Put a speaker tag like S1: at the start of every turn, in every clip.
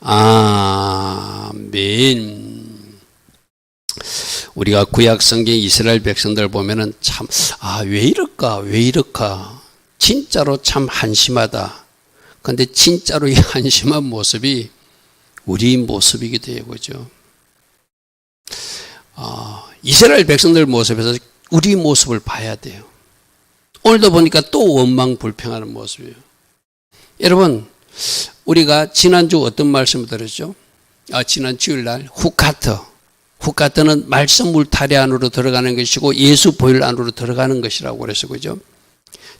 S1: 아멘. 우리가 구약 성경 이스라엘 백성들 보면은 참, 왜 이럴까? 진짜로 참 한심하다. 근데 진짜로 이 한심한 모습이 우리 모습이기도 해요. 그죠? 이스라엘 백성들 모습에서 우리 모습을 봐야 돼요. 오늘도 보니까 또 원망 불평하는 모습이에요. 여러분, 우리가 지난주 어떤 말씀을 들었죠? 지난 주일날 후카트는 말씀 울타리 안으로 들어가는 것이고 예수 보혈 안으로 들어가는 것이라고 그래서 그죠?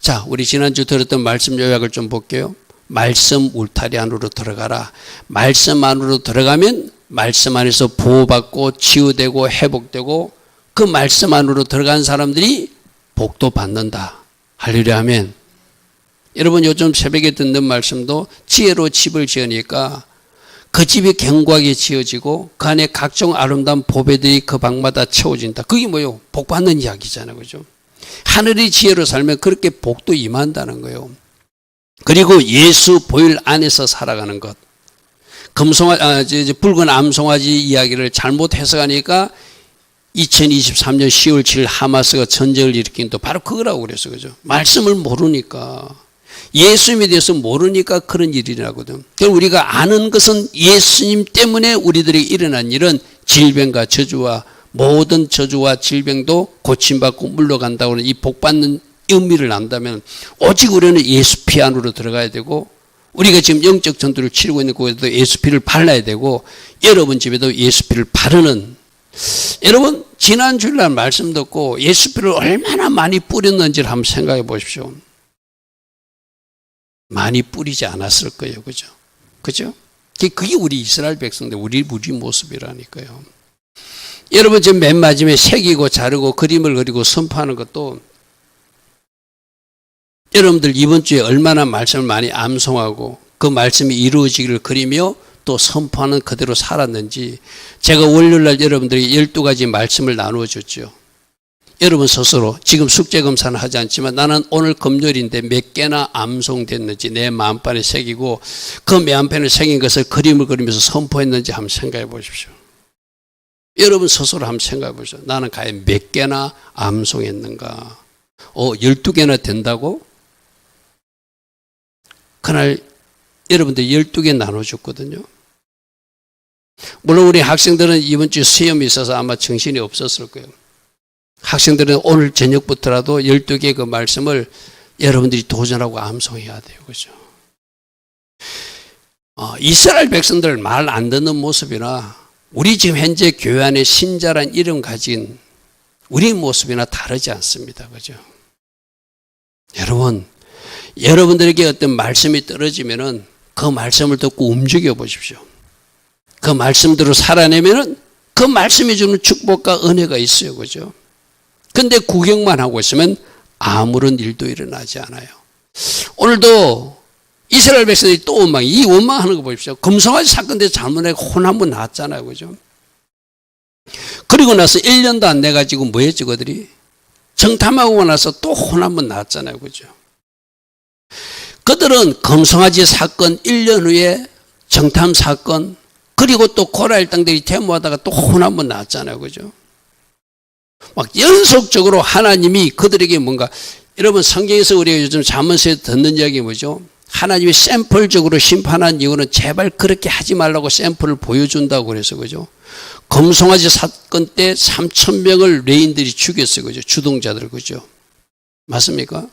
S1: 자, 우리 지난주 들었던 말씀 요약을 좀 볼게요. 말씀 울타리 안으로 들어가라. 말씀 안으로 들어가면 말씀 안에서 보호받고 치유되고 회복되고 그 말씀 안으로 들어간 사람들이 복도 받는다. 할렐루야 아멘. 여러분 요즘 새벽에 듣는 말씀도 지혜로 집을 지으니까 그 집이 견고하게 지어지고 그 안에 각종 아름다운 보배들이 그 방마다 채워진다. 그게 뭐예요? 복 받는 이야기잖아요. 그죠? 하늘의 지혜로 살면 그렇게 복도 임한다는 거예요. 그리고 예수 보혈 안에서 살아가는 것. 붉은 암송아지 이야기를 잘못 해석하니까 2023년 10월 7일 하마스가 전쟁을 일으킨 또 바로 그거라고 그랬어. 그죠? 말씀을 모르니까. 예수님에 대해서 모르니까 그런 일이라거든. 우리가 아는 것은 예수님 때문에 우리들이 일어난 일은 질병과 저주와 모든 저주와 질병도 고침받고 물러간다고 하는 이 복받는 의미를 안다면 오직 우리는 예수 피 안으로 들어가야 되고 우리가 지금 영적 전투를 치르고 있는 곳에도 예수 피를 발라야 되고 여러분 집에도 예수 피를 바르는 여러분 지난 주일날 말씀 듣고 예수 피를 얼마나 많이 뿌렸는지를 한번 생각해 보십시오. 많이 뿌리지 않았을 거예요. 그죠? 그죠? 그게 우리 이스라엘 백성들, 우리 모습이라니까요. 여러분, 지금 맨 마지막에 새기고 자르고 그림을 그리고 선포하는 것도 여러분들 이번 주에 얼마나 말씀을 많이 암송하고 그 말씀이 이루어지기를 그리며 또 선포하는 그대로 살았는지 제가 월요일날 여러분들이 12가지 말씀을 나누어 줬죠. 여러분 스스로 지금 숙제 검사는 하지 않지만 나는 오늘 금요일인데 몇 개나 암송됐는지 내 마음판에 새기고 그 마음판에 새긴 것을 그림을 그리면서 선포했는지 한번 생각해 보십시오. 여러분 스스로 한번 생각해 보십시오. 나는 과연 몇 개나 암송했는가? 12개나 된다고? 그날 여러분들 12개 나눠줬거든요. 물론 우리 학생들은 이번 주 시험이 있어서 아마 정신이 없었을 거예요. 학생들은 오늘 저녁부터라도 12개 그 말씀을 여러분들이 도전하고 암송해야 돼요. 그죠? 이스라엘 백성들 말 안 듣는 모습이나 우리 지금 현재 교회 안에 신자란 이름 가진 우리 모습이나 다르지 않습니다. 그죠? 여러분들에게 어떤 말씀이 떨어지면은 그 말씀을 듣고 움직여 보십시오. 그 말씀대로 살아내면은 그 말씀이 주는 축복과 은혜가 있어요. 그죠? 근데 구경만 하고 있으면 아무런 일도 일어나지 않아요. 오늘도 이스라엘 백성들이 또 이 원망하는 거 보십시오. 금송아지 사건 때문에 잘못하고 혼 한 번 났잖아요. 그죠? 그리고 나서 1년도 안 돼가지고 뭐 했지, 그들이? 정탐하고 나서 또 혼 한 번 났잖아요. 그죠? 그들은 금송아지 사건 1년 후에 정탐 사건 그리고 또 고라일 땅들이 데모하다가 또 혼 한 번 났잖아요. 그죠? 막 연속적으로 하나님이 그들에게 뭔가 여러분 성경에서 우리가 요즘 잠언서에 듣는 이야기 뭐죠? 하나님이 샘플적으로 심판한 이유는 제발 그렇게 하지 말라고 샘플을 보여준다고 그래서 그죠? 금송아지 사건 때 3,000명을 레인들이 죽였어요. 그죠? 주동자들 그죠? 맞습니까?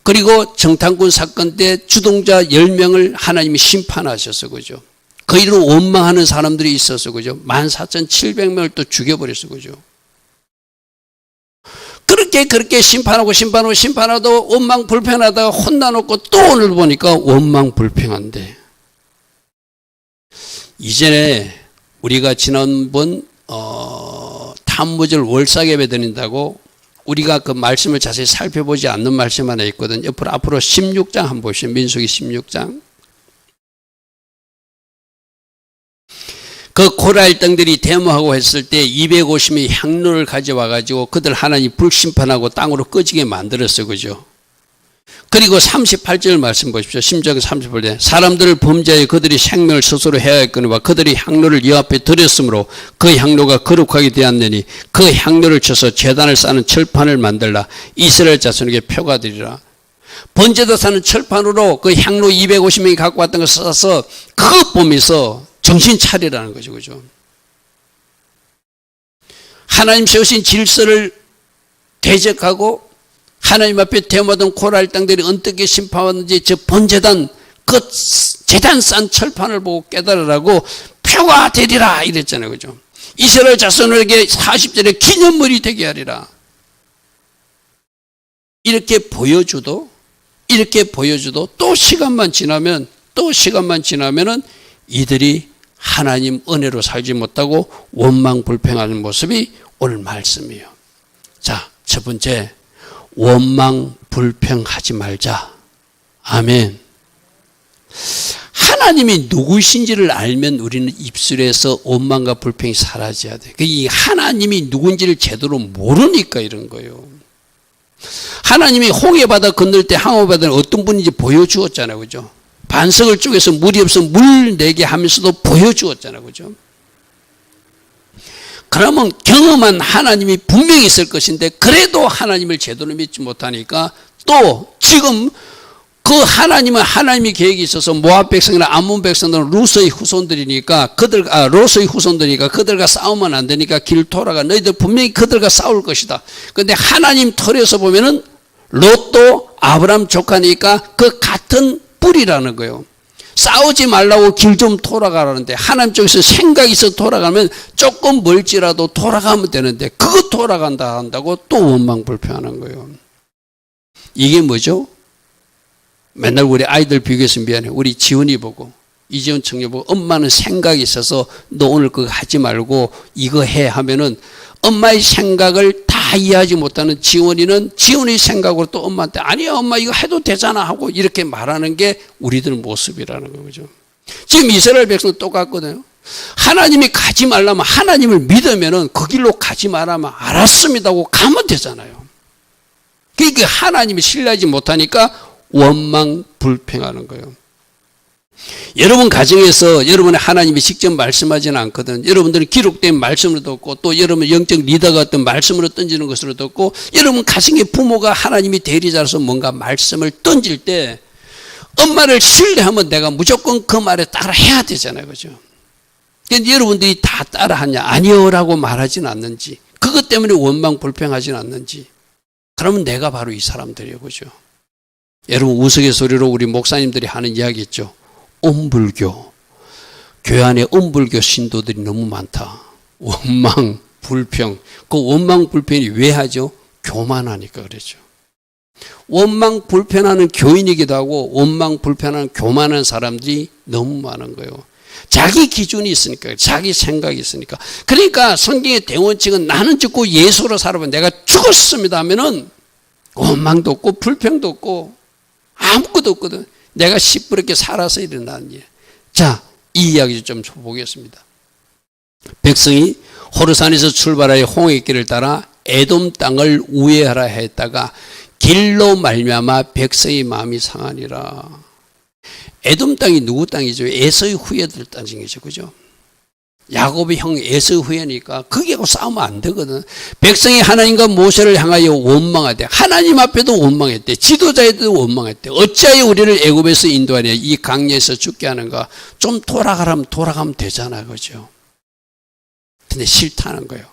S1: 그리고 정탐꾼 사건 때 주동자 10명을 하나님이 심판하셨어. 그죠? 그 일로 원망하는 사람들이 있었어. 그죠? 14,700명을 또 죽여버렸어. 그죠? 그렇게 심판하도 원망 불평하다가 혼나놓고 또 오늘 보니까 원망 불평한데 이전에 우리가 지난번 탐무절 월삭예배 드린다고 우리가 그 말씀을 자세히 살펴보지 않는 말씀 하나 있거든요. 앞으로 16장 한번 보시죠. 민수기 16장. 그 고라일 땅들이 데모하고 했을 때 250명이 향로를 가져와가지고 그들 하나님 불심판하고 땅으로 꺼지게 만들었어요. 그죠? 그리고 38절 말씀 보십시오. 심지어 38절. 사람들을 범죄하여 그들이 생명을 스스로 해하였거니와 그들이 향로를 여 앞에 드렸으므로 그 향로가 거룩하게 되었느니 그 향로를 쳐서 제단을 쌓는 철판을 만들라. 이스라엘 자손에게 표가 되리라. 번제도 사는 철판으로 그 향로 250명이 갖고 왔던 걸 써서 그것 보면서 정신 차리라는 거죠. 그죠? 하나님 세우신 질서를 대적하고 하나님 앞에 대모하던 코랄 땅들이 어떻게 심판하는지 저 번제단 그 제단 싼 철판을 보고 깨달으라고 표가 되리라 이랬잖아요. 그죠? 이스라엘 자손에게 40절에 기념물이 되게 하리라. 이렇게 보여줘도 또 시간만 지나면은 이들이 하나님 은혜로 살지 못하고 원망 불평하는 모습이 오늘 말씀이에요. 자, 첫 번째, 원망 불평하지 말자. 아멘. 하나님이 누구신지를 알면 우리는 입술에서 원망과 불평이 사라져야 돼. 이 하나님이 누군지를 제대로 모르니까 이런 거예요. 하나님이 홍해바다 건널 때 항해바다는 어떤 분인지 보여주었잖아요. 그죠? 반석을 쪼개서 물이 없어 물 내게 하면서도 보여주었잖아요. 그죠? 그러면 경험한 하나님이 분명히 있을 것인데 그래도 하나님을 제대로 믿지 못하니까 또 지금 그 하나님은 하나님의 계획이 있어서 모압 백성이나 암몬 백성들은 루스의 후손들이니까 그들과 싸우면 안 되니까 길 돌아가. 너희들 분명히 그들과 싸울 것이다. 그런데 하나님 털에서 보면은 롯도 아브라함 조카니까 그 같은 뿌리라는 거예요. 싸우지 말라고 길 좀 돌아가라는데 하나님 쪽에서 생각이 있어 돌아가면 조금 멀지라도 돌아가면 되는데 그거 돌아간다 한다고 또 원망 불평하는 거예요. 이게 뭐죠? 맨날 우리 아이들 비교해서 미안해. 우리 지훈이 보고 이지훈 청년 보고 엄마는 생각이 있어서 너 오늘 그거 하지 말고 이거 해 하면은 엄마의 생각을 다 이해하지 못하는 지훈이는 지훈의 생각으로 또 엄마한테 아니야 엄마 이거 해도 되잖아 하고 이렇게 말하는 게 우리들 모습이라는 거죠. 지금 이스라엘 백성 똑같거든요. 하나님이 가지 말라면 하나님을 믿으면은 그 길로 가지 말라면 알았습니다 하고 가면 되잖아요. 그러니까 하나님이 신뢰하지 못하니까 원망 불평하는 거예요. 여러분 가정에서 여러분의 하나님이 직접 말씀하지는 않거든. 여러분들은 기록된 말씀으로 듣고 또 여러분 영적 리더가 어떤 말씀으로 던지는 것으로 듣고 여러분 가정의 부모가 하나님이 대리자로서 뭔가 말씀을 던질 때 엄마를 신뢰하면 내가 무조건 그 말에 따라 해야 되잖아요. 그죠? 그런데 여러분들이 다 따라하냐? 아니요라고 말하지는 않는지 그것 때문에 원망 불평하지는 않는지 그러면 내가 바로 이 사람들이에요. 그죠? 여러분 우스갯소리로 우리 목사님들이 하는 이야기 있죠. 엄불교. 교회 안에 엄불교 신도들이 너무 많다. 원망, 불평. 그 원망, 불평이 왜 하죠? 교만하니까 그러죠. 원망, 불평하는 교인이기도 하고 원망, 불평하는 교만한 사람들이 너무 많은 거예요. 자기 기준이 있으니까, 자기 생각이 있으니까. 그러니까 성경의 대원칙은 나는 죽고 예수로 살아보면 내가 죽었습니다 하면은 원망도 없고 불평도 없고 아무것도 없거든. 내가 시부럽게 살아서 일어나는 일. 자, 이 이야기 좀 보겠습니다. 백성이 호르산에서 출발하여 홍해길을 따라 에돔 땅을 우회하라 했다가 길로 말미암아 백성의 마음이 상하니라. 에돔 땅이 누구 땅이죠? 에서의 후예들 땅이죠. 그죠? 야곱의 형 에서의 후예니까 거기하고 싸우면 안 되거든. 백성이 하나님과 모세를 향하여 원망하되 하나님 앞에도 원망했대. 지도자에도 원망했대. 어찌하여 우리를 애굽에서 인도하냐 이 강야에서 죽게 하는가. 좀 돌아가면 되잖아. 그죠? 근데 싫다는 거예요.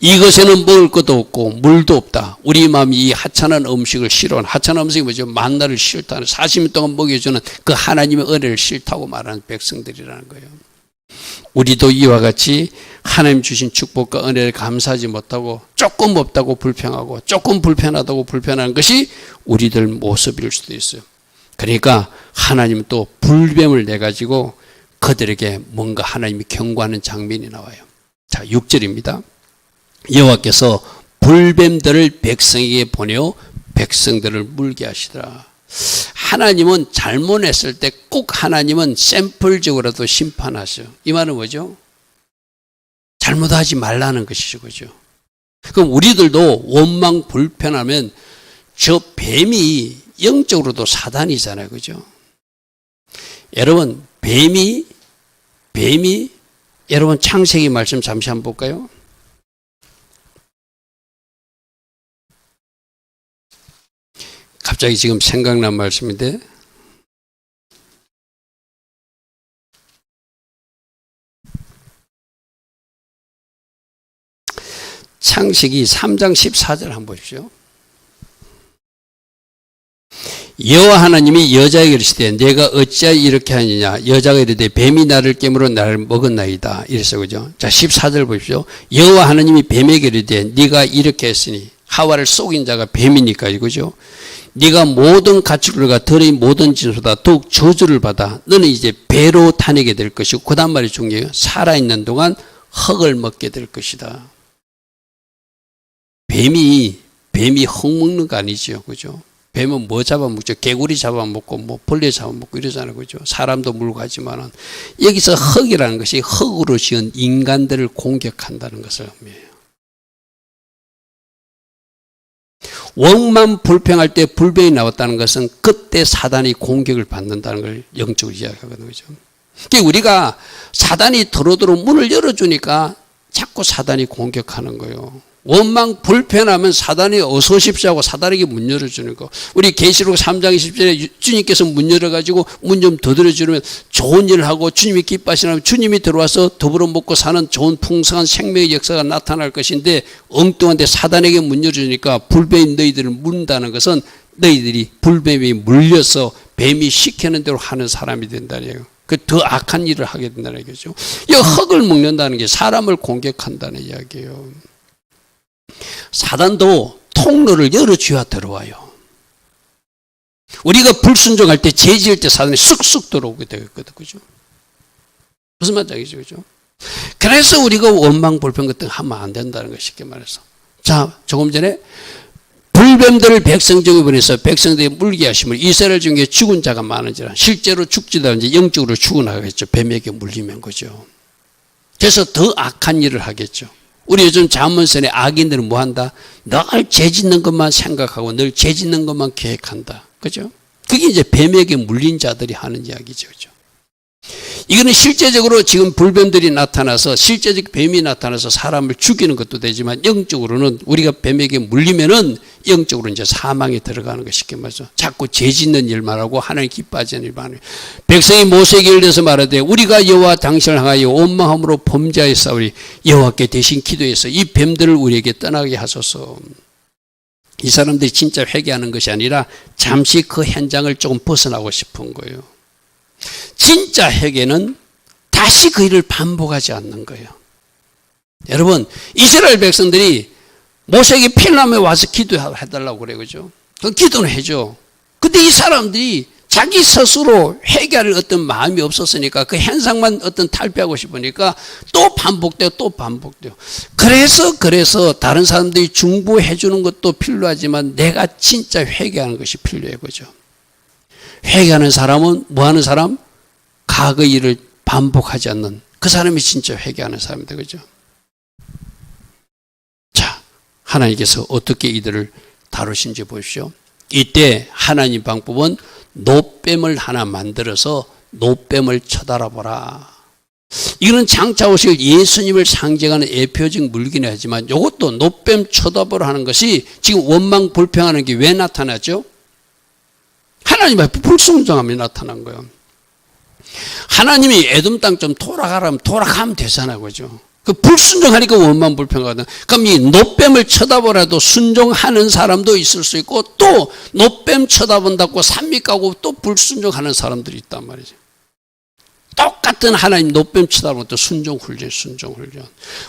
S1: 이것에는 먹을 것도 없고 물도 없다. 우리 마음이 이 하찮은 음식을 싫어하는. 하찮은 음식이 뭐죠? 만나를 싫다는 40년 동안 먹여주는 그 하나님의 은혜를 싫다고 말하는 백성들이라는 거예요. 우리도 이와 같이 하나님 주신 축복과 은혜를 감사하지 못하고 조금 없다고 불평하고 조금 불편하다고 불편하는 것이 우리들 모습일 수도 있어요. 그러니까 하나님은 또 불뱀을 내가지고 그들에게 뭔가 하나님이 경고하는 장면이 나와요. 자, 6절입니다. 여호와께서 불뱀들을 백성에게 보내어 백성들을 물게 하시더라. 하나님은 잘못했을 때 꼭 하나님은 샘플적으로도 심판하셔. 이 말은 뭐죠? 잘못하지 말라는 것이죠. 그죠? 그럼 우리들도 원망 불편하면 저 뱀이 영적으로도 사단이잖아요. 그죠? 여러분, 뱀이 여러분 창세기 말씀 잠시 한번 볼까요? 갑자기 지금 생각난 말씀인데 창세기 3장 14절 한번 보십시오. 여호와 하나님이 여자에게 이르시되 내가 어찌하여 이렇게 하느냐 여자가 이르되 뱀이 나를 깨물어 나를 먹었나이다 이랬어. 그죠? 자 14절 보십시오. 여호와 하나님이 뱀에게 이르되 네가 이렇게 했으니 하와를 속인 자가 뱀이니까 그죠? 네가 모든 가축들과 들의 모든 진소보다 더욱 저주를 받아 너는 이제 배로 다니게 될 것이고 그 다음 말이 중요해요. 살아있는 동안 흙을 먹게 될 것이다. 뱀이 흙 먹는 거 아니죠. 그죠? 뱀은 뭐 잡아먹죠? 개구리 잡아먹고 뭐 벌레 잡아먹고 이러잖아요. 그죠? 사람도 물고 가지만은 여기서 흙이라는 것이 흙으로 지은 인간들을 공격한다는 것을 의미해요. 원만 불평할 때 불뱀이 나왔다는 것은 그때 사단이 공격을 받는다는 걸 영적으로 이야기하거든요. 그죠? 그러니까 우리가 사단이 도로도로 문을 열어주니까 자꾸 사단이 공격하는 거예요. 원망 불편하면 사단이 어서 오십시오 하고 사단에게 문 열어주는 거. 우리 계시록 3장 20절에 주님께서 문 열어가지고 문 좀 두드려주면 좋은 일을 하고 주님이 기뻐하시면 주님이 들어와서 더불어 먹고 사는 좋은 풍성한 생명의 역사가 나타날 것인데 엉뚱한데 사단에게 문 열어주니까 불뱀이 너희들을 문다는 것은 너희들이 불뱀이 물려서 뱀이 시키는 대로 하는 사람이 된다는 얘기예요. 그 더 악한 일을 하게 된다는 얘기죠. 이 흙을 먹는다는 게 사람을 공격한다는 이야기예요. 사단도 통로를 열어줘야 들어와요. 우리가 불순종할 때 죄지을 때 사단이 쑥쑥 들어오게 되거든. 그죠? 무슨 말인지 알겠죠? 그죠? 그래서 우리가 원망 불평 같은 거 하면 안 된다는 거 쉽게 말해서. 자, 조금 전에 불뱀들을 백성 중에 보내서 백성들이 물게 하심을 이스라엘 중에 죽은 자가 많은지라 실제로 죽지도 않은지 영적으로 죽어나가겠죠. 뱀에게 물리면 거죠. 그래서 더 악한 일을 하겠죠. 우리 요즘 잠언선에 악인들은 뭐 한다? 늘 죄 짓는 것만 생각하고 늘 죄 짓는 것만 계획한다. 그죠? 그게 이제 뱀에게 물린 자들이 하는 이야기죠. 그죠? 이거는 실제적으로 지금 불뱀들이 나타나서 실제적 뱀이 나타나서 사람을 죽이는 것도 되지만 영적으로는 우리가 뱀에게 물리면은 영적으로 이제 사망에 들어가는 거 쉽게 말해서 자꾸 죄 짓는 일만 하고 하나님 기뻐하지 않는 일만 해요. 백성이 모세에게 일러서 말하되 우리가 여호와 당신을 향하여 온 마음으로 범죄하여 싸우리 여호와께 대신 기도해서 이 뱀들을 우리에게 떠나게 하소서. 이 사람들이 진짜 회개하는 것이 아니라 잠시 그 현장을 조금 벗어나고 싶은 거예요. 진짜 회개는 다시 그 일을 반복하지 않는 거예요. 여러분, 이스라엘 백성들이 모세에게 필람에 와서 기도해달라고 그래요. 그죠? 그 기도는 해줘. 근데 이 사람들이 자기 스스로 회개할 어떤 마음이 없었으니까 그 현상만 어떤 탈피하고 싶으니까 또 반복돼요. 또 반복돼요. 그래서 다른 사람들이 중보해 주는 것도 필요하지만 내가 진짜 회개하는 것이 필요해요. 그죠? 회개하는 사람은 뭐 하는 사람? 과거의 일을 반복하지 않는 그 사람이 진짜 회개하는 사람입니다. 그죠? 자, 하나님께서 어떻게 이들을 다루신지 보십시오. 이때 하나님 방법은 노뱀을 하나 만들어서 노뱀을 쳐다보라. 이거는 장차 오실 예수님을 상징하는 예표적 물기는 하지만 이것도 노뱀 쳐다보라 하는 것이 지금 원망 불평하는 게 왜 나타나죠? 하나님 앞에 불순종함이 나타난 거예요. 하나님이 에돔 땅 좀 돌아가라면 돌아가면 되잖아요. 그죠? 그 불순종하니까 원망 불평하거든. 그럼 이 노뱀을 쳐다보라도 순종하는 사람도 있을 수 있고 또 노뱀 쳐다본다고 산밑 가고 또 불순종하는 사람들이 있단 말이죠. 똑같은 하나님 노뱀 쳐다보면 또 순종 훈련.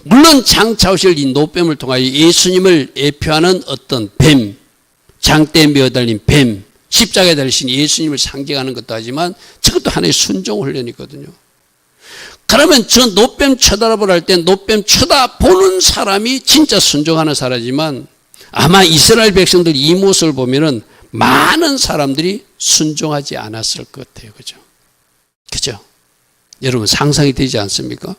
S1: 물론 장차 오실 이 노뱀을 통하여 예수님을 예표하는 어떤 뱀, 장대에 매어달린 뱀, 십자가에 달리신 예수님을 상징하는 것도 하지만 저것도 하나의 순종 훈련이거든요. 그러면 저 노뱀 쳐다보라 할 때 노뱀 쳐다보는 사람이 진짜 순종하는 사람이지만 아마 이스라엘 백성들 이 모습을 보면은 많은 사람들이 순종하지 않았을 것 같아요. 그죠? 그죠? 여러분 상상이 되지 않습니까?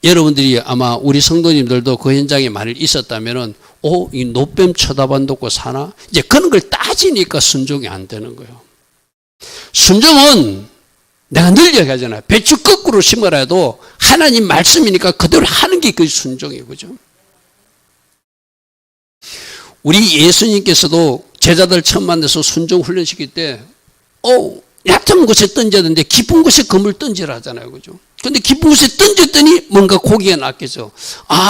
S1: 여러분들이 아마 우리 성도님들도 그 현장에 만일 있었다면은 이 노뱀 쳐다본다고 사나? 이제 그런 걸 따지니까 순종이 안 되는 거예요. 순종은 내가 늘 얘기하잖아요. 배추 거꾸로 심어라도 하나님 말씀이니까 그대로 하는 게 그 순종이에요. 그죠? 우리 예수님께서도 제자들 처음 만나서 순종 훈련시킬 때, 얕은 곳에 던져야 되는데 깊은 곳에 금을 던지라 하잖아요. 그죠? 근데 깊은 곳에 던졌더니 뭔가 고기가 낚여져.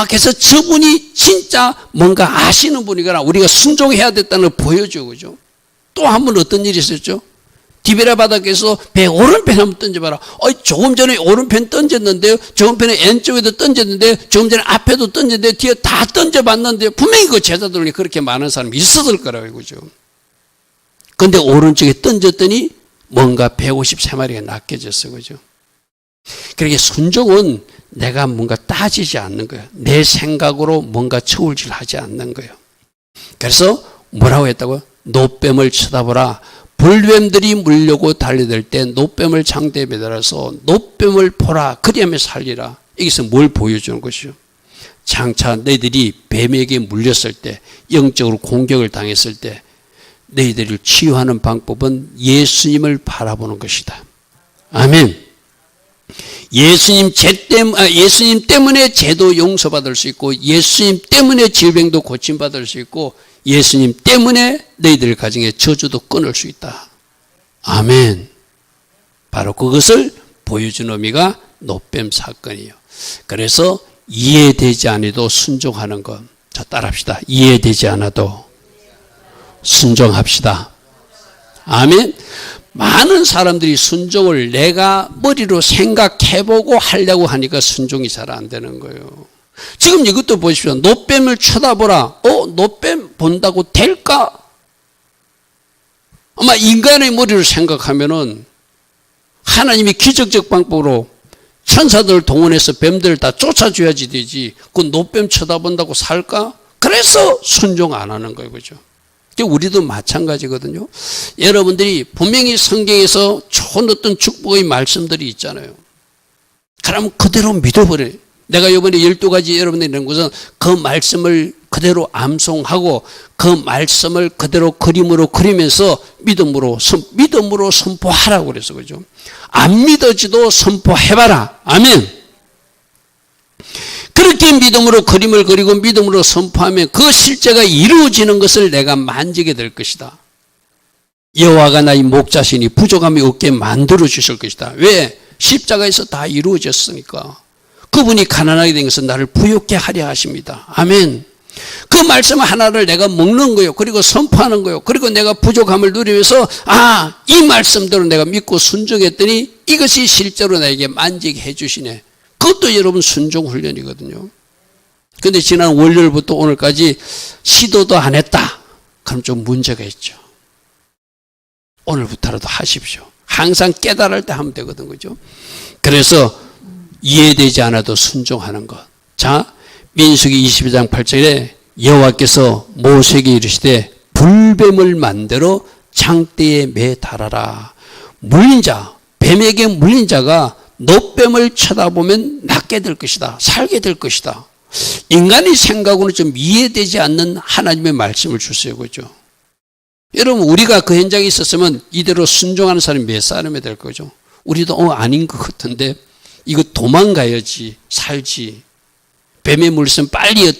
S1: 그래서 저분이 진짜 뭔가 아시는 분이거나 우리가 순종해야 됐다는 걸 보여줘. 그죠? 또 한 번 어떤 일이 있었죠? 디베라 바닥에서 배 오른편 한번 던져봐라. 조금 전에 오른편 던졌는데요. 조금 전에 왼쪽에도 던졌는데, 조금 전에 앞에도 던졌는데, 뒤에 다 던져봤는데, 분명히 그 제자들이 그렇게 많은 사람이 있었을 거라고요. 그죠? 근데 오른쪽에 던졌더니 뭔가 153마리가 낚여졌어. 그죠? 그렇게 순종은 내가 뭔가 따지지 않는 거예요. 내 생각으로 뭔가 처울질 하지 않는 거예요. 그래서 뭐라고 했다고요? 노뱀을 쳐다보라. 불뱀들이 물려고 달려들 때 노뱀을 장대에 매달아서 노뱀을 보라. 그리하며 살리라. 여기서 뭘 보여주는 것이죠? 장차 너희들이 뱀에게 물렸을 때, 영적으로 공격을 당했을 때 너희들을 치유하는 방법은 예수님을 바라보는 것이다. 아멘. 예수님 때문에 죄도 용서받을 수 있고, 예수님 때문에 질병도 고침받을 수 있고, 예수님 때문에 너희들 가정의 저주도 끊을 수 있다. 아멘. 바로 그것을 보여준 의미가 노뱀 사건이에요. 그래서 이해되지 않아도 순종하는 것. 자, 따라합시다. 이해되지 않아도 순종합시다. 아멘. 많은 사람들이 순종을 내가 머리로 생각해보고 하려고 하니까 순종이 잘 안 되는 거예요. 지금 이것도 보십시오. 노뱀을 쳐다보라. 노뱀 본다고 될까? 아마 인간의 머리로 생각하면은 하나님이 기적적 방법으로 천사들을 동원해서 뱀들을 다 쫓아줘야지 되지. 그 노뱀 쳐다본다고 살까? 그래서 순종 안 하는 거예요. 그죠? 우리도 마찬가지거든요. 여러분들이 분명히 성경에서 좋은 어떤 축복의 말씀들이 있잖아요. 그럼 그대로 믿어버려요. 내가 이번에 12가지 여러분들이 이런 것은 그 말씀을 그대로 암송하고 그 말씀을 그대로 그림으로 그리면서 믿음으로 선포하라고 그래서 그죠. 안 믿어지도 선포해봐라. 아멘. 그렇게 믿음으로 그림을 그리고 믿음으로 선포하면 그 실제가 이루어지는 것을 내가 만지게 될 것이다. 여호와가 나의 목자시니 부족함이 없게 만들어 주실 것이다. 왜? 십자가에서 다 이루어졌으니까. 그분이 가난하게 된 것은 나를 부욕케 하려 하십니다. 아멘. 그 말씀 하나를 내가 먹는 거예요. 그리고 선포하는 거예요. 그리고 내가 부족함을 누리면서 이 말씀대로 내가 믿고 순종했더니 이것이 실제로 나에게 만지게 해주시네. 그것도 여러분 순종 훈련이거든요. 근데 지난 월요일부터 오늘까지 시도도 안 했다. 그럼 좀 문제가 있죠. 오늘부터라도 하십시오. 항상 깨달을 때 하면 되거든. 그죠? 그래서 이해되지 않아도 순종하는 것. 자, 민수기 22장 8절에 여호와께서 모세에게 이르시되 불뱀을 만들어 장대에 매달아라. 물린 자, 뱀에게 물린 자가 노뱀을 쳐다보면 낫게 될 것이다. 살게 될 것이다. 인간의 생각으로는 좀 이해되지 않는 하나님의 말씀을 주세요. 그죠? 여러분, 우리가 그 현장에 있었으면 이대로 순종하는 사람이 몇 사람이 될 거죠? 우리도 아닌 것 같은데 이거 도망가야지 살지. 뱀에 물렸으면 빨리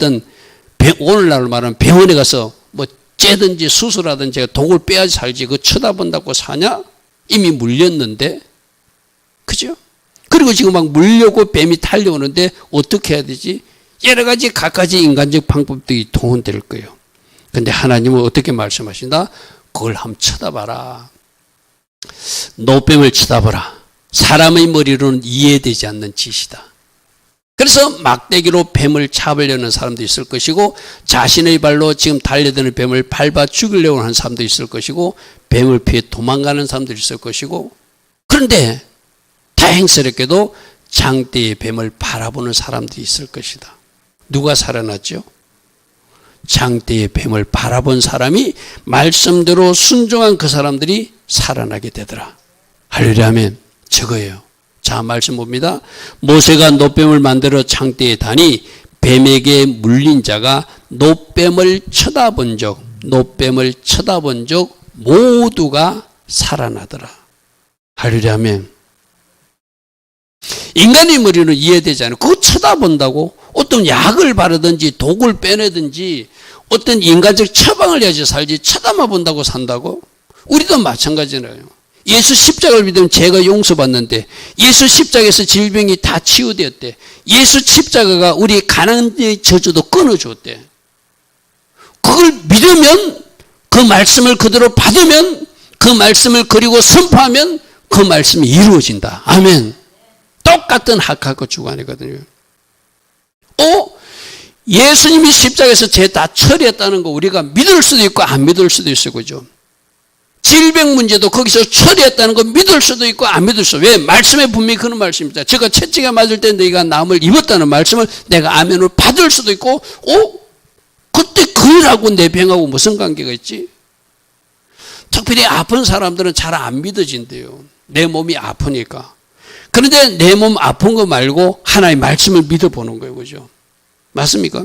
S1: 오늘날로 말하면 병원에 가서 뭐 째든지 수술하든지 독을 빼야지 살지. 그거 쳐다본다고 사냐? 이미 물렸는데. 그죠? 그리고 지금 막 물려고 뱀이 달려오는데 어떻게 해야 되지? 여러 가지 갖가지 인간적 방법들이 동원될 거예요. 근데 하나님은 어떻게 말씀하신다? 그걸 한번 쳐다봐라. 노뱀을 쳐다보라. 사람의 머리로는 이해되지 않는 짓이다. 그래서 막대기로 뱀을 잡으려는 사람도 있을 것이고 자신의 발로 지금 달려드는 뱀을 밟아 죽이려고 하는 사람도 있을 것이고 뱀을 피해 도망가는 사람도 있을 것이고 그런데 다행스럽게도 장대의 뱀을 바라보는 사람도 있을 것이다. 누가 살아났죠? 장대의 뱀을 바라본 사람이 말씀대로 순종한 그 사람들이 살아나게 되더라. 할렐루야 아멘. 저거예요. 자, 말씀 봅니다. 모세가 노뱀을 만들어 장대에 다니 뱀에게 물린 자가 노뱀을 쳐다본 적 모두가 살아나더라. 할렐루야, 아멘. 인간의 머리는 이해되지 않아요. 그거 쳐다본다고? 어떤 약을 바르든지 독을 빼내든지 어떤 인간적 처방을 해야지 살지 쳐다만 본다고 산다고? 우리도 마찬가지잖아요. 예수 십자가를 믿으면 죄가 용서받는데 예수 십자가에서 질병이 다 치유되었대. 예수 십자가가 우리 가난의 저주도 끊어줬대. 그걸 믿으면 그 말씀을 그대로 받으면 그 말씀을 그리고 선포하면 그 말씀이 이루어진다. 아멘. 똑같은 학하고 주관이거든요. 예수님이 십자가에서 죄 다 처리했다는 거 우리가 믿을 수도 있고 안 믿을 수도 있어요. 그죠? 질병 문제도 거기서 처리했다는 거 믿을 수도 있고 안 믿을 수도 있어요. 왜? 말씀에 분명히 그런 말씀입니다. 제가 채찍에 맞을 때 너희가 남을 입었다는 말씀을 내가 아멘으로 받을 수도 있고 그때 그일하고 내 병하고 무슨 관계가 있지? 특별히 아픈 사람들은 잘 안 믿어진대요. 내 몸이 아프니까. 그런데 내 몸 아픈 거 말고 하나의 말씀을 믿어보는 거예요. 그죠? 맞습니까?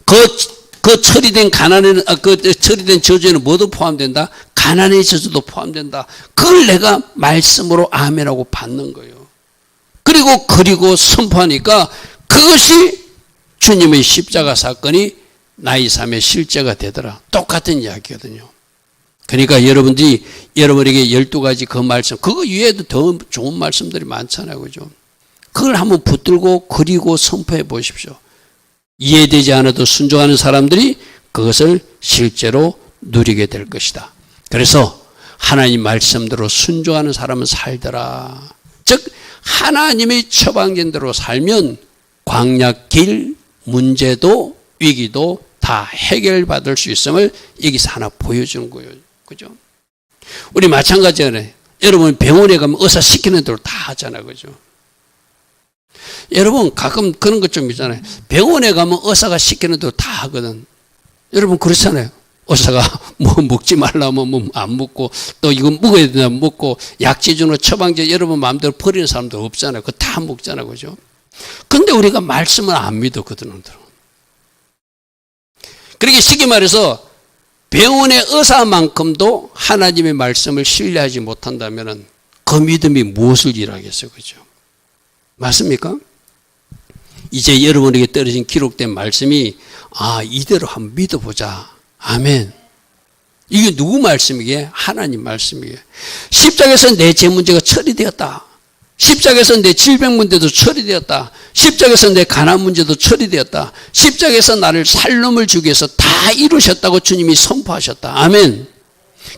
S1: 그 처리된 처리된 저주에는 뭐도 포함된다? 가난의 저주도 포함된다. 그걸 내가 말씀으로 아멘하고 받는 거예요. 그리고 선포하니까 그것이 주님의 십자가 사건이 나의 삶의 실제가 되더라. 똑같은 이야기거든요. 그러니까 여러분들이 여러분에게 12가지 그 말씀, 그거 위에도 더 좋은 말씀들이 많잖아요. 그죠? 그걸 한번 붙들고 그리고 선포해 보십시오. 이해되지 않아도 순종하는 사람들이 그것을 실제로 누리게 될 것이다. 그래서 하나님 말씀대로 순종하는 사람은 살더라. 즉 하나님의 처방전대로 살면 광야길 문제도 위기도 다 해결받을 수 있음을 여기서 하나 보여주는 거예요. 그죠? 우리 마찬가지잖아요. 여러분 병원에 가면 의사 시키는 대로 다 하잖아요. 그죠? 여러분 가끔 그런 것 좀 있잖아요. 병원에 가면 의사가 시키는 대로 다 하거든. 여러분 그렇잖아요. 의사가 뭐 먹지 말라면 뭐 안 먹고 또 이거 먹어야 되나 먹고 약제주나 처방제 여러분 마음대로 버리는 사람들 없잖아요. 그거 다 먹잖아요. 그죠? 근데 우리가 말씀을 안 믿었거든. 그렇게 쉽게 말해서 병원의 의사만큼도 하나님의 말씀을 신뢰하지 못한다면 그 믿음이 무엇을 일하겠어요? 그죠? 맞습니까? 이제 여러분에게 떨어진 기록된 말씀이 이대로 한번 믿어보자. 아멘. 이게 누구 말씀이게? 하나님 말씀이게. 십자가에서 내 죄 문제가 처리되었다. 십자가에서 내 질병 문제도 처리되었다. 십자가에서 내 가난 문제도 처리되었다. 십자가에서 나를 살림을 주기 위해서 다 이루셨다고 주님이 선포하셨다. 아멘.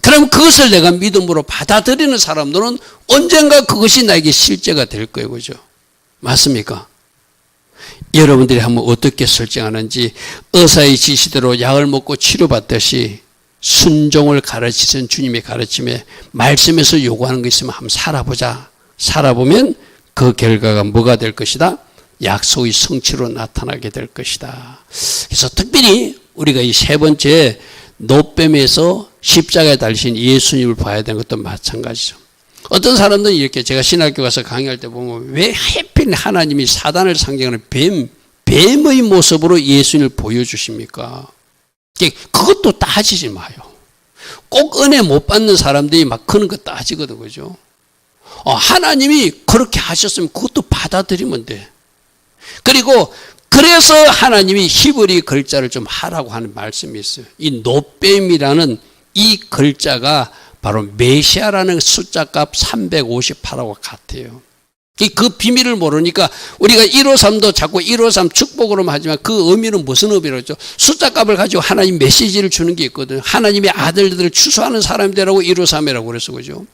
S1: 그럼 그것을 내가 믿음으로 받아들이는 사람들은 언젠가 그것이 나에게 실제가 될 거예요. 그죠? 맞습니까? 여러분들이 한번 어떻게 설정하는지 의사의 지시대로 약을 먹고 치료받듯이 순종을 가르치신 주님의 가르침에 말씀에서 요구하는 게 있으면 한번 살아보자. 살아보면 그 결과가 뭐가 될 것이다? 약속의 성취로 나타나게 될 것이다. 그래서 특별히 우리가 이 세 번째 노뱀에서 십자가에 달리신 예수님을 봐야 되는 것도 마찬가지죠. 어떤 사람들은 이렇게 제가 신학교 가서 강의할 때 보면 왜 하필 하나님이 사단을 상징하는 뱀의 모습으로 예수님을 보여주십니까? 그것도 따지지 마요. 꼭 은혜 못 받는 사람들이 막 그런 거 따지거든. 그죠? 하나님이 그렇게 하셨으면 그것도 받아들이면 돼. 그리고 그래서 하나님이 히브리 글자를 좀 하라고 하는 말씀이 있어요. 이 노뱀이라는 이 글자가 바로 메시아라는 숫자값 358하고 같아요. 그 비밀을 모르니까 우리가 153도 자꾸 153 축복으로만 하지만 그 의미는 무슨 의미라고 했죠? 숫자값을 가지고 하나님 메시지를 주는 게 있거든요. 하나님의 아들들을 추수하는 사람들이라고 153이라고 그랬어. 그죠?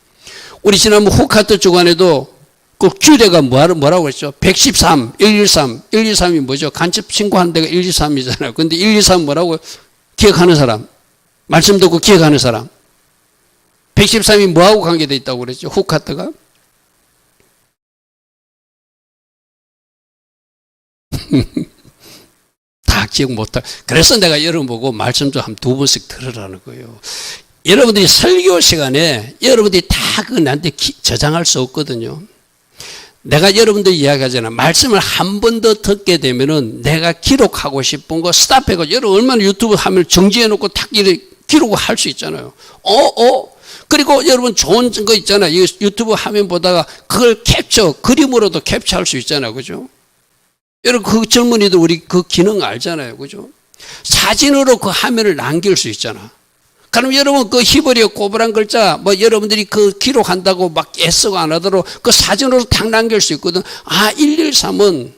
S1: 우리 지난번 후카트 주간에도 그 규례가 뭐라고 했죠? 113, 113, 123이 뭐죠? 간첩 신고하는 데가 123이잖아요. 근데 123 뭐라고 기억하는 사람? 말씀 듣고 기억하는 사람? 113이 뭐하고 관계되어 있다고 그랬죠? 후카트가? 다 기억 못할. 그래서 내가 여러분 보고 말씀 좀 한 두 번씩 들으라는 거예요. 여러분들이 설교 시간에 여러분들이 다 그 나한테 저장할 수 없거든요. 내가 여러분들 이야기하잖아. 말씀을 한 번 더 듣게 되면은 내가 기록하고 싶은 거 스탑해가지고, 여러분 얼마나 유튜브 화면 정지해놓고 탁 이렇게 기록을 할 수 있잖아요. 그리고 여러분 좋은 거 있잖아요. 유튜브 화면 보다가 그걸 그림으로도 캡처할 수 있잖아요. 그죠? 여러분 그 젊은이들 우리 그 기능 알잖아요. 그죠? 사진으로 그 화면을 남길 수 있잖아. 그럼 여러분 그 히브리어 꼬부란 글자 뭐 여러분들이 그 기록한다고 막 애쓰고 안 하도록 그 사진으로 탁 남길 수 있거든. 113은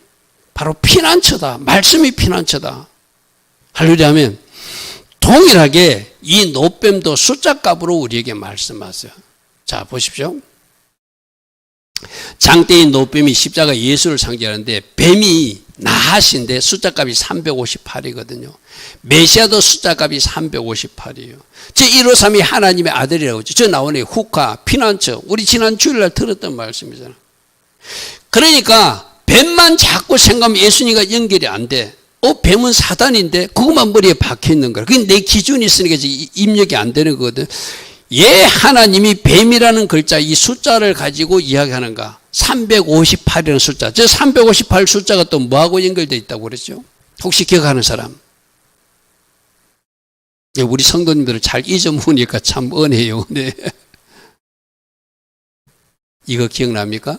S1: 바로 피난처다. 말씀이 피난처다. 할렐루야 하면 동일하게 이 노뱀도 숫자 값으로 우리에게 말씀하세요. 자, 보십시오. 장대인 노뱀이 십자가 예수를 상징하는데 뱀이 나하신데 숫자 값이 358이거든요. 메시아도 숫자 값이 358이에요. 저 153이 하나님의 아들이라고 했죠. 저 나오네. 후카, 피난처. 우리 지난 주일날 들었던 말씀이잖아. 그러니까 뱀만 자꾸 생각하면 예수님과 연결이 안 돼. 뱀은 사단인데 그것만 머리에 박혀 있는 거야. 그게 내 기준이 있으니까 입력이 안 되는 거거든. 하나님이 뱀이라는 글자 이 숫자를 가지고 이야기하는가? 358이라는 숫자. 저 358 숫자가 또 뭐하고 연결되어 있다고 그랬죠? 혹시 기억하는 사람? 우리 성도님들을 잘 잊어먹으니까 참 은혜요. 네. 이거 기억납니까?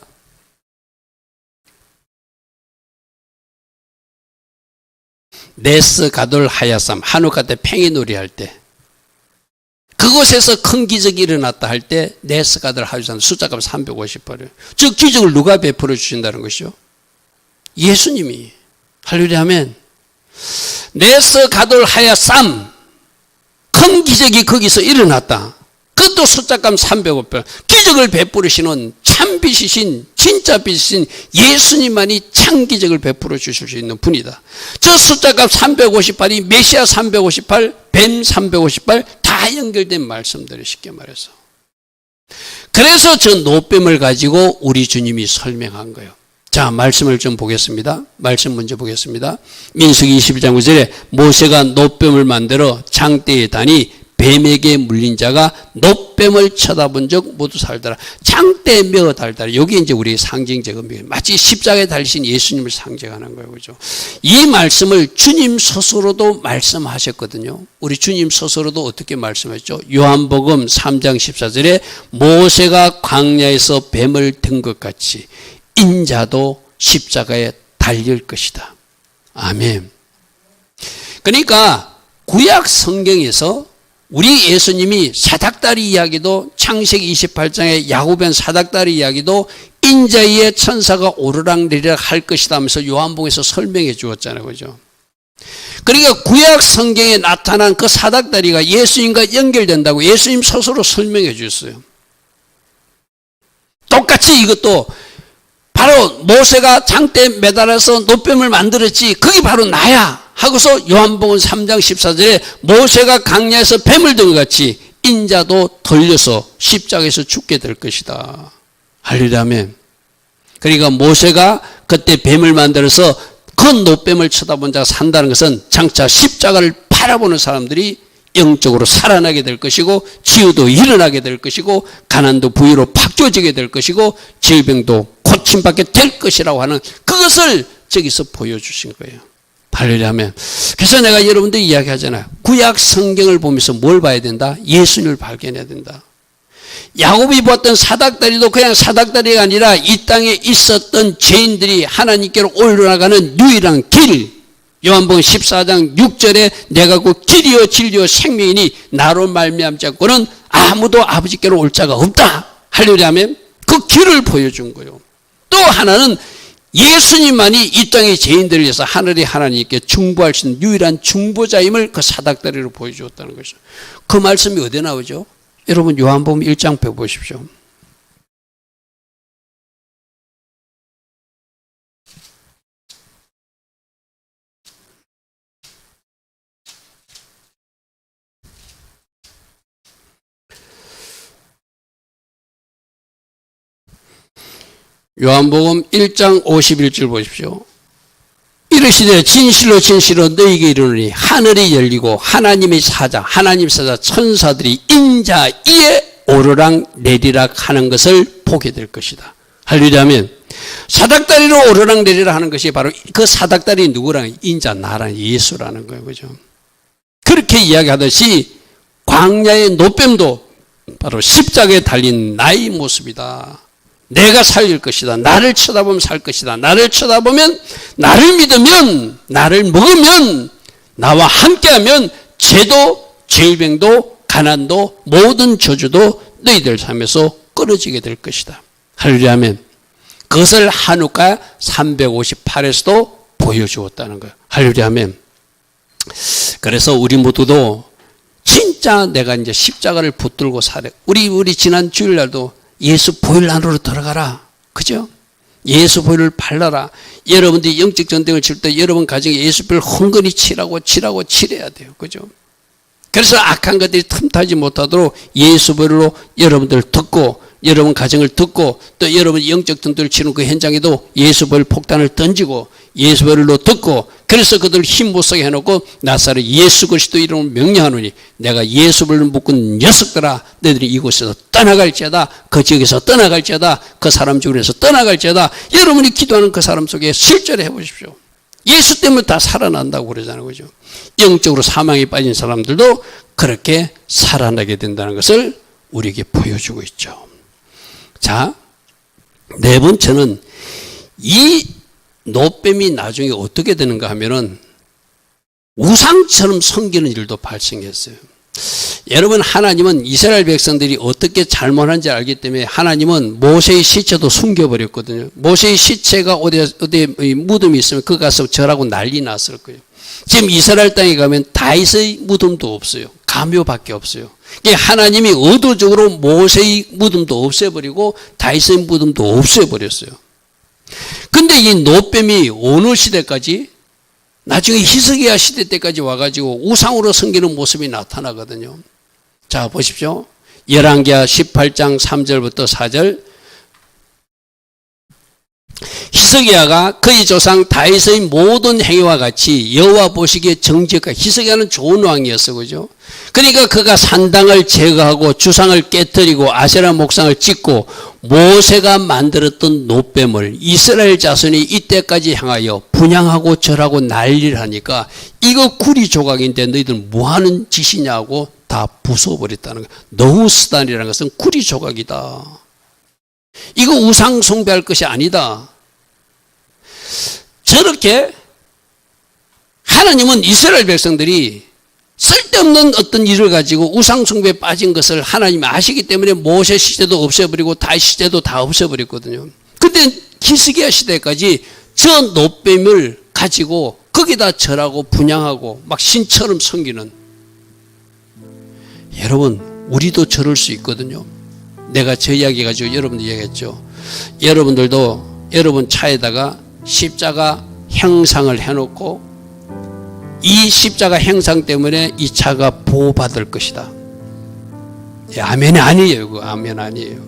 S1: 네스 가돌 하야삼, 한우카 때 팽이놀이 할 때 그곳에서 큰 기적이 일어났다 할 때 네스 가돌 하야삼 숫자가 358이에요. 저 기적을 누가 베풀어 주신다는 것이죠? 예수님이. 할렐루야 하면 네스 가돌 하야삼 큰 기적이 거기서 일어났다. 그것도 숫자감 358. 기적을 베푸시는 참빛이신 진짜 빛이신 예수님만이 참기적을 베풀어 주실 수 있는 분이다. 저 숫자값 358이 메시아 358, 뱀 358 다 연결된 말씀들을 쉽게 말해서. 그래서 저 노뱀을 가지고 우리 주님이 설명한 거예요. 자, 말씀을 좀 보겠습니다. 말씀 먼저 보겠습니다. 민수기 22장 9절에 모세가 노뱀을 만들어 장대에 다니 뱀에게 물린 자가 노뱀을 쳐다본 적 모두 살더라. 장대에 메어 달더라. 여기 이제 우리 상징적인 마치 십자가에 달리신 예수님을 상징하는 거예요. 그죠? 이 말씀을 주님 스스로도 말씀하셨거든요. 우리 주님 스스로도 어떻게 말씀했죠? 요한복음 3장 14절에 모세가 광야에서 뱀을 든 것 같이 인자도 십자가에 달릴 것이다. 아멘. 그러니까 구약 성경에서 우리 예수님이 사닥다리 이야기도 창세기 28장의 야곱변 사닥다리 이야기도 인자의 천사가 오르락내리락 할 것이다 하면서 요한복음에서 설명해 주었잖아요. 그죠? 그러니까 구약 성경에 나타난 그 사닥다리가 예수님과 연결된다고 예수님 스스로 설명해 주셨어요. 똑같이 이것도 바로 모세가 장대에 매달아서 노뱀을 만들었지 그게 바로 나야 하고서 요한복음 3장 14절에 모세가 강야에서 뱀을 든 것 같이 인자도 돌려서 십자가에서 죽게 될 것이다. 할렐루야 아멘. 그러니까 모세가 그때 뱀을 만들어서 그 노뱀을 쳐다본 자가 산다는 것은 장차 십자가를 바라보는 사람들이 영적으로 살아나게 될 것이고 치유도 일어나게 될 것이고 가난도 부유로 바뀌어지게 될 것이고 질병도 고침받게 될 것이라고 하는 그것을 저기서 보여주신 거예요. 할렐루야 하면. 그래서 내가 여러분들 이야기하잖아요. 구약 성경을 보면서 뭘 봐야 된다? 예수님을 발견해야 된다. 야곱이 보았던 사닥다리도 그냥 사닥다리가 아니라 이 땅에 있었던 죄인들이 하나님께로 올라가는 유일한 길. 요한복음 14장 6절에 내가 그 길이요 진리요 생명이니 나로 말미암지 않고는 아무도 아버지께로 올 자가 없다. 할렐루야 하면 그 길을 보여준 거예요. 또 하나는 예수님만이 이 땅의 죄인들을 위해서 하늘의 하나님께 중보할 수 있는 유일한 중보자임을 그 사닥다리로 보여주었다는 것이죠. 그 말씀이 어디에 나오죠? 여러분 요한복음 1장 펴보십시오. 요한복음 1장 51절 보십시오. 이르시되 진실로 진실로 너희에게 이르노니 하늘이 열리고 하나님 사자 천사들이 인자 위에 오르락 내리락 하는 것을 보게 될 것이다. 할렐루야 하면 사닥다리로 오르락내리락 하는 것이 바로 그 사닥다리 누구랑? 인자 나랑 예수라는 거예요. 그죠? 그렇게 이야기하듯이 광야의 노뱀도 바로 십자가에 달린 나의 모습이다. 내가 살릴 것이다. 나를 쳐다보면 살 것이다. 나를 쳐다보면, 나를 믿으면, 나를 먹으면, 나와 함께하면 죄도, 질병도, 가난도, 모든 저주도 너희들 삶에서 끊어지게 될 것이다. 할렐루야 아멘. 그것을 한우카 358에서도 보여주었다는 거예요. 할렐루야 아멘. 그래서 우리 모두도 진짜 내가 이제 십자가를 붙들고 살아. 우리 지난 주일날도 예수 보혈 안으로 들어가라. 그죠? 예수 보혈을 발라라. 여러분들이 영적 전쟁을 칠 때 여러분 가정에 예수 보혈 흥건히 칠해야 돼요. 그죠? 그래서 악한 것들이 틈타지 못하도록 예수 보혈로 여러분들 듣고, 여러분 가정을 듣고, 또 여러분 영적 전쟁을 치는 그 현장에도 예수 보혈 폭탄을 던지고 예수 보혈로 듣고, 그래서 그들을 힘 못 쓰게 해놓고 나사렛 예수 그리스도 이름으로 명령하노니 내가 예수 보혈을 묶은 녀석들아 너희들이 이곳에서 떠나갈지어다. 그 지역에서 떠나갈지어다. 그 사람 주변에서 떠나갈지어다. 여러분이 기도하는 그 사람 속에 실제로 해보십시오. 예수 때문에 다 살아난다고 그러잖아요. 그죠? 영적으로 사망에 빠진 사람들도 그렇게 살아나게 된다는 것을 우리에게 보여주고 있죠. 자, 네 번째는 이 노뱀이 나중에 어떻게 되는가 하면은 우상처럼 섬기는 일도 발생했어요. 여러분, 하나님은 이스라엘 백성들이 어떻게 잘못한지 알기 때문에 하나님은 모세의 시체도 숨겨버렸거든요. 모세의 시체가 어디 무덤이 있으면 그 가서 절하고 난리 났을 거예요. 지금 이스라엘 땅에 가면 다윗의 무덤도 없어요. 가묘밖에 없어요. 하나님이 의도적으로 모세의 무덤도 없애버리고 다윗의 무덤도 없애버렸어요. 근데 이 노뱀이 어느 시대까지? 나중에 히스기야 시대 때까지 와가지고 우상으로 섬기는 모습이 나타나거든요. 자, 보십시오. 열왕기하 18장 3절부터 4절. 히스기야가 그의 조상 다윗의 모든 행위와 같이 여호와 보시기에 정직하게, 히스기야는 좋은 왕이었어, 그죠? 그러니까 그가 산당을 제거하고 주상을 깨뜨리고 아세라 목상을 찍고 모세가 만들었던 노뱀을 이스라엘 자손이 이때까지 향하여 분향하고 절하고 난리를 하니까 이거 구리 조각인데 너희들 뭐하는 짓이냐고 다 부숴버렸다는 거예요. 너우스단이라는 것은 구리 조각이다. 이거 우상 숭배할 것이 아니다. 저렇게 하나님은 이스라엘 백성들이 쓸데없는 어떤 일을 가지고 우상 숭배에 빠진 것을 하나님이 아시기 때문에 모세 시대도 없애버리고 다윗 시대도 다 없애버렸거든요. 근데 히스기야 시대까지 저 노뱀을 가지고 거기다 절하고 분향하고 막 신처럼 섬기는, 여러분 우리도 저럴 수 있거든요. 내가 저 이야기 가지고 여러분들 얘기했죠. 여러분들도 여러분 차에다가 십자가 형상을 해놓고 이 십자가 형상 때문에 이 차가 보호받을 것이다. 아멘이 아니에요. 그거 아멘 아니에요.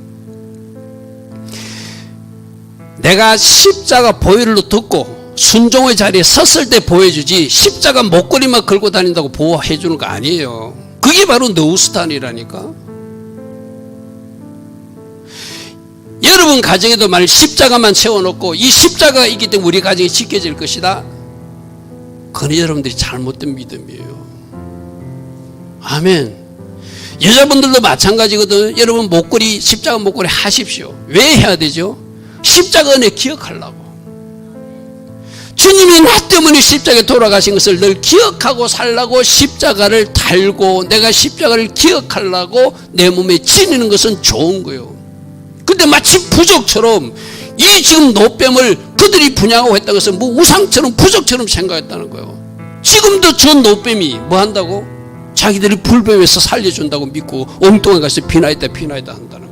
S1: 내가 십자가 보혈로 듣고 순종의 자리에 섰을 때 보여주지 십자가 목걸이만 걸고 다닌다고 보호해 주는 거 아니에요. 그게 바로 느우스탄이라니까. 여러분 가정에도 만약 십자가만 세워놓고 이 십자가가 있기 때문에 우리 가정이 지켜질 것이다. 그건 여러분들이 잘못된 믿음이에요. 아멘. 여자분들도 마찬가지거든. 여러분 목걸이, 십자가 목걸이 하십시오. 왜 해야 되죠? 십자가 은혜 기억하려고. 주님이 나 때문에 십자가에 돌아가신 것을 늘 기억하고 살라고 십자가를 달고 내가 십자가를 기억하려고 내 몸에 지니는 것은 좋은 거예요. 근데 마치 부족처럼 이 지금 노뱀을 그들이 분양하고 했다고 해서 뭐 우상처럼 부족처럼 생각했다는 거예요. 지금도 저 노뱀이 뭐 한다고? 자기들이 불배에서 살려준다고 믿고 엉뚱한 가서 비나이다 한다는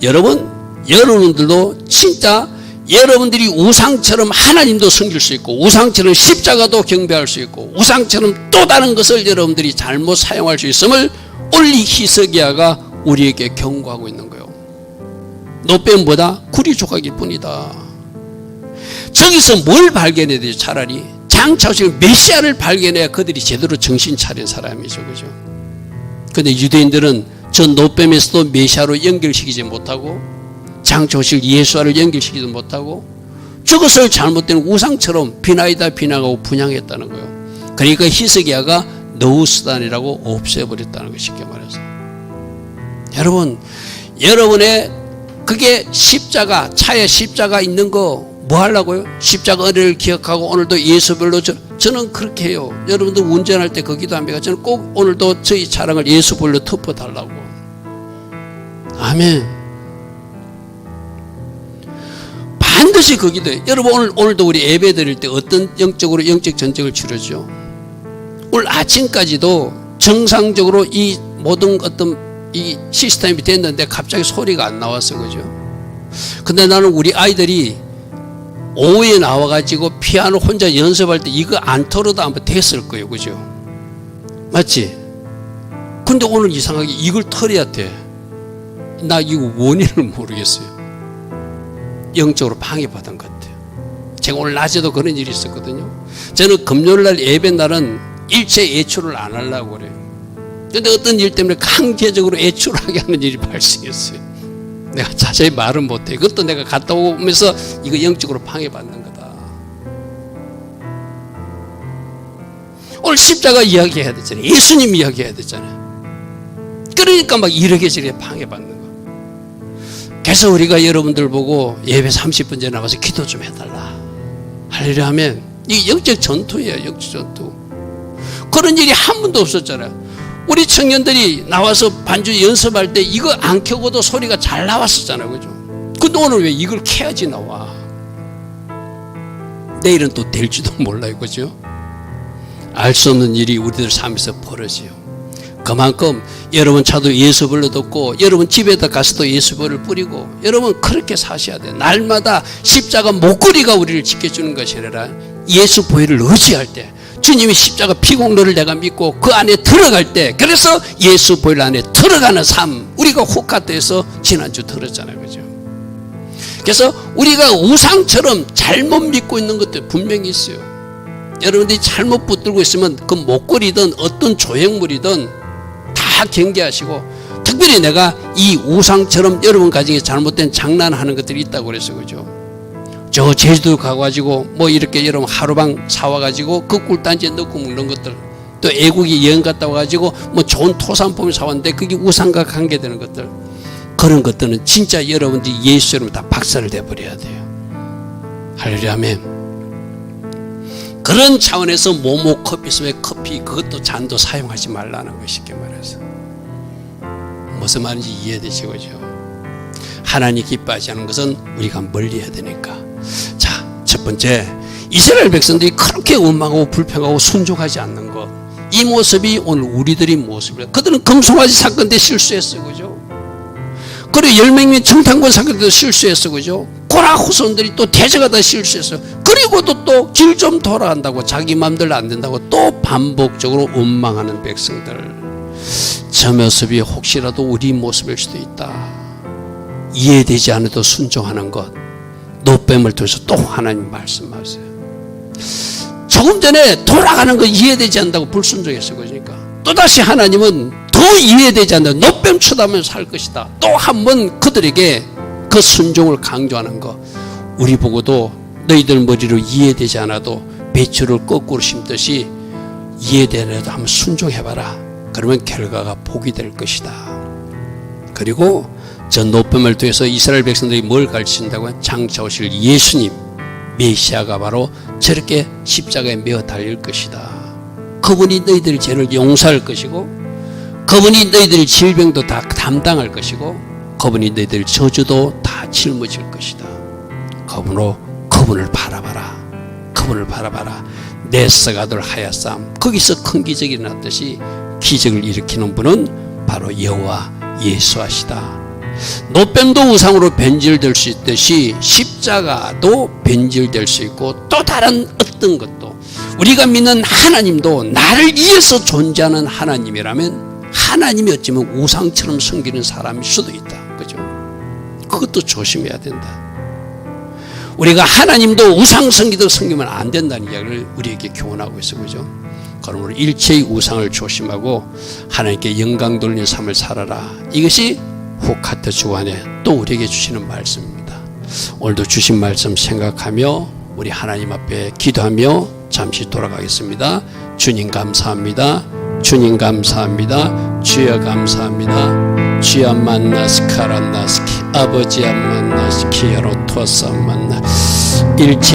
S1: 거예요. 여러분들도 진짜 여러분들이 우상처럼 하나님도 섬길 수 있고 우상처럼 십자가도 경배할 수 있고 우상처럼 또 다른 것을 여러분들이 잘못 사용할 수 있음을 올리 히스기야가 우리에게 경고하고 있는 거예요. 노뱀보다 구리 조각일 뿐이다. 저기서 뭘 발견해야 되죠? 차라리 장차오실 메시아를 발견해야 그들이 제대로 정신 차린 사람이죠. 그죠? 근데 유대인들은 저 노뱀에서도 메시아로 연결시키지 못하고 장초실 예수와를 연결시키지도 못하고 저것을 잘못된 우상처럼 비나이다 비나가고 분양했다는 거예요. 그러니까 히스기야가 너우스단이라고 없애버렸다는 거 쉽게 말해서. 여러분, 여러분의 그게 십자가, 차에 십자가 있는 거 뭐 하려고요? 십자가 은혜를 기억하고 오늘도 예수별로 저는 그렇게 해요. 여러분도 운전할 때 그 기도합니까? 저는 꼭 오늘도 저희 차량을 예수별로 덮어달라고. 아멘. 반드시 그 기도해요. 여러분 오늘도 우리 예배 드릴 때 어떤 영적 전쟁을 치르죠? 오늘 아침까지도 정상적으로 이 모든 어떤 이 시스템이 됐는데 갑자기 소리가 안 나왔어, 그죠? 근데 나는 우리 아이들이 오후에 나와가지고 피아노 혼자 연습할 때 이거 안 털어도 아마 됐을 거예요, 그죠? 맞지? 근데 오늘 이상하게 이걸 털어야 돼. 나 이거 원인을 모르겠어요. 영적으로 방해받은 것 같아요. 제가 오늘 낮에도 그런 일이 있었거든요. 저는 금요일날 예배 날은 일체 외출을 안 하려고 그래요. 근데 어떤 일 때문에 강제적으로 외출하게 하는 일이 발생했어요. 내가 자세히 말은 못해. 그것도 내가 갔다 오면서 이거 영적으로 방해받는 거다. 오늘 십자가 이야기해야 되잖아요. 예수님 이야기해야 되잖아요. 그러니까 막 이렇게 저렇게 방해받는 거. 그래서 우리가 여러분들 보고 예배 30분 전에 나와서 기도 좀 해달라 하려고 하면 이게 영적 전투예요. 영적 전투. 그런 일이 한 번도 없었잖아요. 우리 청년들이 나와서 반주 연습할 때 이거 안 켜고도 소리가 잘 나왔었잖아요, 그죠? 근데 오늘 왜 이걸 켜야지 나와? 내일은 또 될지도 몰라요, 그죠? 알 수 없는 일이 우리들 삶에서 벌어져요. 그만큼 여러분 차도 예수벌로 듣고 여러분 집에다 가서도 예수벌을 뿌리고 여러분 그렇게 사셔야 돼요. 날마다 십자가 목걸이가 우리를 지켜주는 것이 아니라 예수 보혈을 의지할 때 주님이 십자가 피공로를 내가 믿고 그 안에 들어갈 때, 그래서 예수 보혈 안에 들어가는 삶, 우리가 호카트에서 지난주 들었잖아요, 그죠? 그래서 우리가 우상처럼 잘못 믿고 있는 것들 분명히 있어요. 여러분들이 잘못 붙들고 있으면 그 목걸이든 어떤 조형물이든 다 경계하시고, 특별히 내가 이 우상처럼 여러분 가정에 잘못된 장난하는 것들이 있다고 그래서, 그죠? 저 제주도 가가지고 뭐 이렇게 여러분 하루방 사와가지고 그 꿀단지에 넣고 먹는 것들, 또 애국에 여행 갔다 와가지고 뭐 좋은 토산품을 사왔는데 그게 우상과 관계되는 것들, 그런 것들은 진짜 여러분들이 예수 여러분 다 박살을 내버려야 돼요. 할렐루야, 아멘. 그런 차원에서 모모 커피 있으면 커피 그것도 잔도 사용하지 말라는 거, 쉽게 말해서. 무슨 말인지 이해되시죠? 하나님 기뻐하지 않는 것은 우리가 멀리해야 되니까. 자, 첫 번째, 이스라엘 백성들이 그렇게 원망하고 불평하고 순종하지 않는 것, 이 모습이 오늘 우리들의 모습이에요. 그들은 금송아지 사건 때 실수했어요, 그죠? 그리고 열명의 청탄권 사건 때도 실수했어요, 그죠? 고라 후손들이 또 대적하다 실수했어요. 그리고도 또 길 좀 돌아간다고 자기 마음대로 안 된다고 또 반복적으로 원망하는 백성들, 저 모습이 혹시라도 우리 모습일 수도 있다. 이해되지 않아도 순종하는 것, 노뱀을 통해서 또 하나님 말씀하세요. 조금 전에 돌아가는 거 이해되지 않는다고 불순종했어요, 그러니까 또다시 하나님은 더 이해되지 않는다고 노뱀 쳐다보면서 살 것이다. 또 한 번 그들에게 그 순종을 강조하는 거, 우리 보고도 너희들 머리로 이해되지 않아도 배추를 거꾸로 심듯이 이해되려도 한번 순종해봐라. 그러면 결과가 복이 될 것이다. 그리고 저 노뱀을 통해서 이스라엘 백성들이 뭘 가르친다고요? 장차 오실 예수님, 메시아가 바로 저렇게 십자가에 매어 달릴 것이다. 그분이 너희들의 죄를 용서할 것이고, 그분이 너희들의 질병도 다 담당할 것이고, 그분이 너희들의 저주도 다 짊어질 것이다. 그분을 바라봐라. 그분을 바라봐라. 내 썩아들 하얗삼. 거기서 큰 기적이 일어났듯이 기적을 일으키는 분은 바로 여호와 예수하시다. 노뱀도 우상으로 변질될 수 있듯이 십자가도 변질될 수 있고, 또 다른 어떤 것도, 우리가 믿는 하나님도 나를 위해서 존재하는 하나님이라면 하나님이 어쩌면 우상처럼 섬기는 사람일 수도 있다, 그죠? 그것도 조심해야 된다. 우리가 하나님도 우상 섬기면 안 된다는 이야기를 우리에게 교훈하고 있어, 그죠? 그러므로 일체의 우상을 조심하고 하나님께 영광 돌리는 삶을 살아라. 이것이 후카트 주간에 또 우리에게 주시는 말씀입니다. 오늘도 주신 말씀 생각하며 우리 하나님 앞에 기도하며 잠시 돌아가겠습니다. 주님 감사합니다. 주님 감사합니다. 주여 감사합니다. 주여 만나스카란나스키 아버지야 만나스키 여로토사 만나 일체